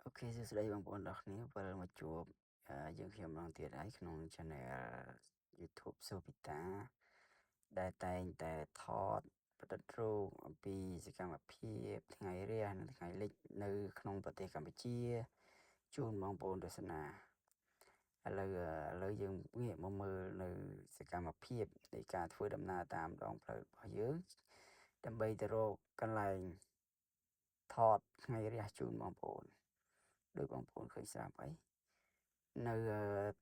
អូខេសួស្តីបងប្អូនទាំងគ្នាវិលមកជួបយើងខ្ញុំម្ដងទៀតហើយក្នុង Channel YouTube Sopita ដែលតែងតែថតផ្តិតរូបអំពីសកម្មភាពថ្ងៃរះនិងថ្ងៃលិចនៅក្នុងប្រទេសកម្ពុជាជូនបងប្អូនទស្សនាឥឡូវយើងងាកមកមើលនៅសកម្មភាពនៃការធ្វើដំណើរតាមដងផ្លូវរបស់យើងដើម្បីទៅរកកន្លែងថតថ្ងៃរះជូនបងប្អូនដោយបងប្អូនឃើញស្រាប់ហើយនៅ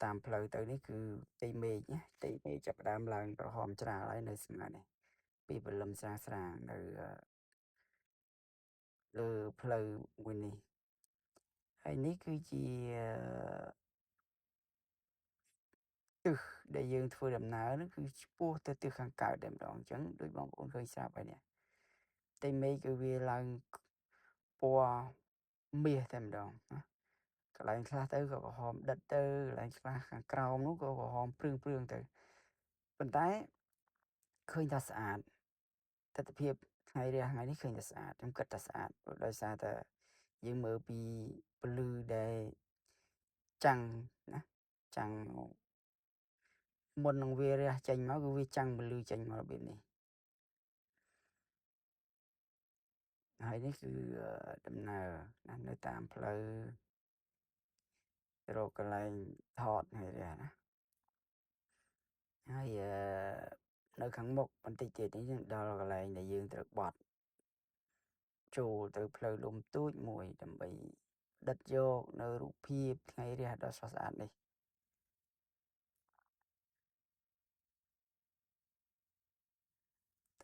តាមផ្លូវទៅនេះគឺផ្ទៃមេឃណាផ្ទៃមេឃចាប់ផ្ដើមឡើងក្រហមច្រាលហើយនៅស្ងាត់នេះពីព្រលឹមស្រាងនៅលើផ្លូវមួយនេះហើយនេះគឺជាទិសដែលយើងធ្វើដំណើរនោះគឺឆ្ពោះទៅទិសខាងកើតតែម្ដងអញ្ចឹងដូចបងប្អូនឃើញស្រាប់ហើយនេះផ្ទៃមេឃគឺវាឡើងពណ៌មាសតែម្ដងណាកន្លែងខ្លះទៅក៏ក្រហមដិតទៅកន្លែងខ្លះខាងក្រោមនោះក៏ក្រហមព្រឿងទៅប៉ុន្តែឃើញថាស្អាតទស្សនវិជ្ជាថ្ងៃរះថ្ងៃនេះឃើញថាស្អាតខ្ញុំគិតថាស្អាតដោយសារតែយើងមើលពីពលឺដែលចាំងណាចាំងមុននឹងវារះចេញមកគឺវាចាំងពលឺចេញមករបៀបនេះហើយនេះគឺដំណើរណានៅតាមផ្លូវរកកន្លែងថតហើយណាហើយនៅខាងមុខបន្តិចទៀតនេះយើងដល់កន្លែងដែលយើងត្រូវបត់ចូលទៅផ្លូវលំទូចមួយដើម្បីដិតយកនៅរូបភាពថ្ងៃរះដ៏ស្រស់ស្អាតនេះ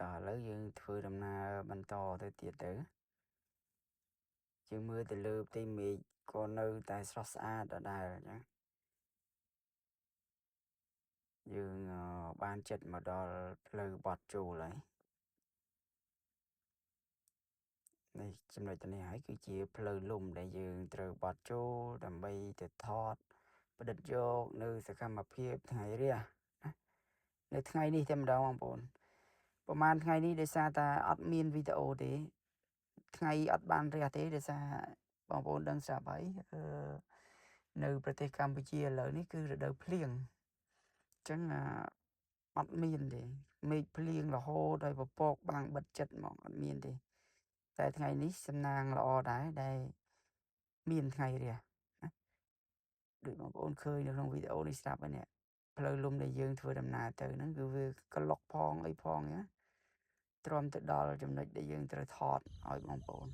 តើឥឡូវយើងធ្វើដំណើរបន្តទៅទៀតទៅយើងមើលទៅលើផ្ទៃមេឃក៏នៅតែស្រស់ស្អាតដដែលអញ្ចឹងយើងបានចិត្តមកដល់ផ្លូវបត់ចូលហើយនេះចំណុចទៅនេះហើយគឺជាផ្លូវលំដែលយើងត្រូវបត់ចូលដើម្បីទៅថតផ្តិតយកនៅសកម្មភាពថ្ងៃរះណានៅថ្ងៃនេះតែម្ដងបងប្អូនប្រហែលថ្ងៃនេះដោយសារតែអត់មានវីដេអូទេថ្ងៃអត់បានរះទេដោយសារបងប្អូនដឹងស្រាប់ហើយនៅប្រទេសកម្ពុជាឥឡូវនេះគឺរដូវភ្លៀងអញ្ចឹងអត់មានទេមេឃភ្លៀងរហូតដល់ពពកបាំងបិទចិត្តហ្មងអត់មានទេតែថ្ងៃនេះសំណាងល្អដែរដែលមានថ្ងៃរះណាដូចបងប្អូនឃើញនៅក្នុងវីដេអូនេះស្រាប់ហើយនេះផ្លូវលំដែលយើងធ្វើដំណើរទៅហ្នឹងគឺវាក្លុកផងអីផងណាទ្រាំទៅដល់ចំណុចដែលយើងត្រូវថតឲ្យបងប្អូន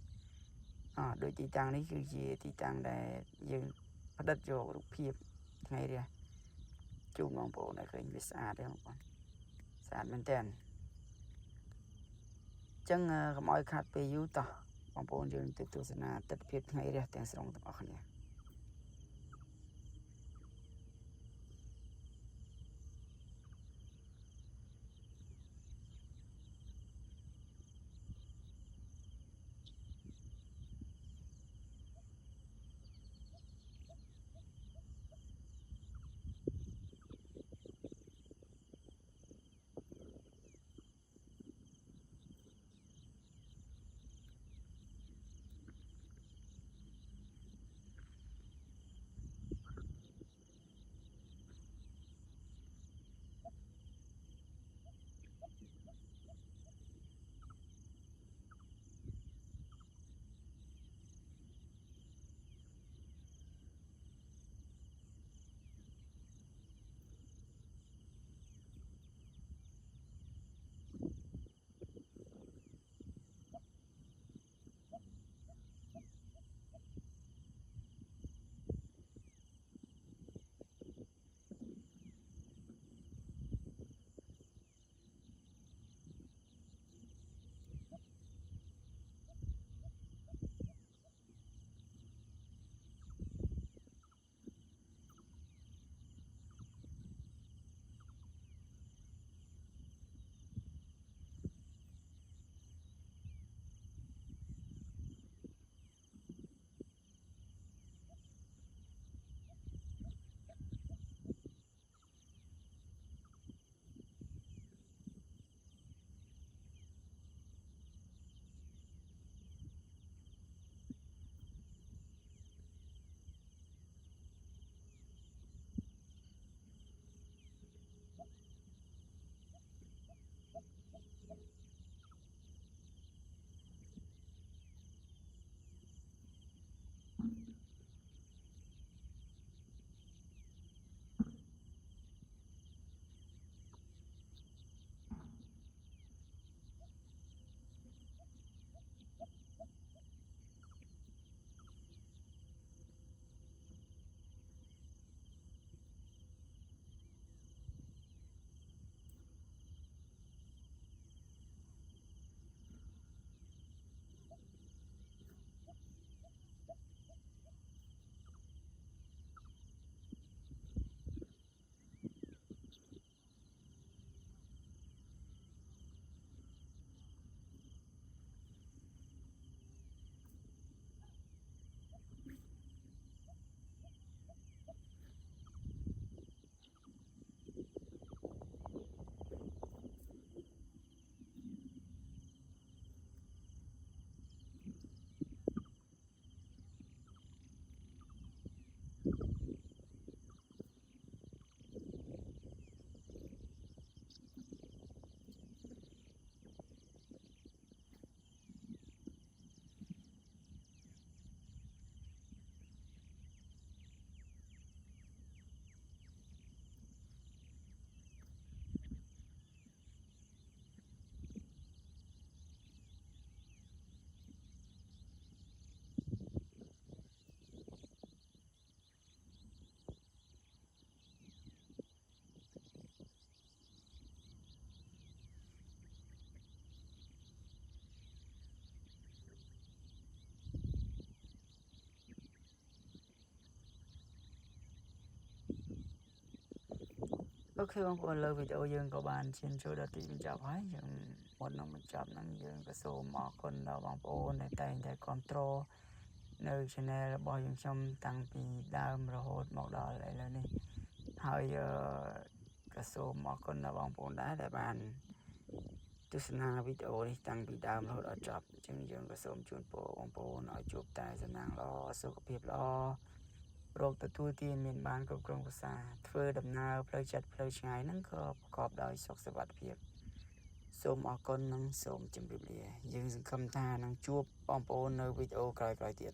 ដូចទីតាំងនេះគឺជាទីតាំងដែលយើងផ្ដិតយករូបភាពថ្ងៃរះជូនបងប្អូនឲ្យឃើញវាស្អាតទេបងប្អូនស្អាតមែនតើអញ្ចឹងកុំឲ្យខាត់ពេលយូរតោះបងប្អូនយើងទៅទស្សនាទស្សនវិជ្ជាថ្ងៃរះទាំងស្រុងទាំងអស់គ្នា okបងប្អូនលើវីដេអូយើងក៏បានឈានចូលដល់ទីបញ្ចប់ហើយយើងមុននឹងបញ្ចប់ហ្នឹងយើងក៏សូមអរគុណដល់បងប្អូនដែលតែងតែគាំទ្រនៅ channel របស់យើងខ្ញុំតាំងពីដើមរហូតមកដល់ឥឡូវនេះហើយក៏សូមអរគុណដល់បងប្អូនដែរដែលបានទស្សនាវីដេអូនេះតាំងពីដើមរហូតដល់ចប់អញ្ចឹងយើងក៏សូមជូនពរបងប្អូនឲ្យជួបតែសំណាងល្អសុខភាពល្អរកទទួលទានមានបានគ្រប់គ្រងភាសាធ្វើដំណើរផ្លូវចិត្តផ្លូវឆ្ងាយហ្នឹងក៏ប្រកបដោយសុខសុវត្ថិភាពសូមអរគុណនិងសូមជម្រាបលាយើងសង្ឃឹមថានឹងជួបបងប្អូននៅវីដេអូក្រោយៗទៀត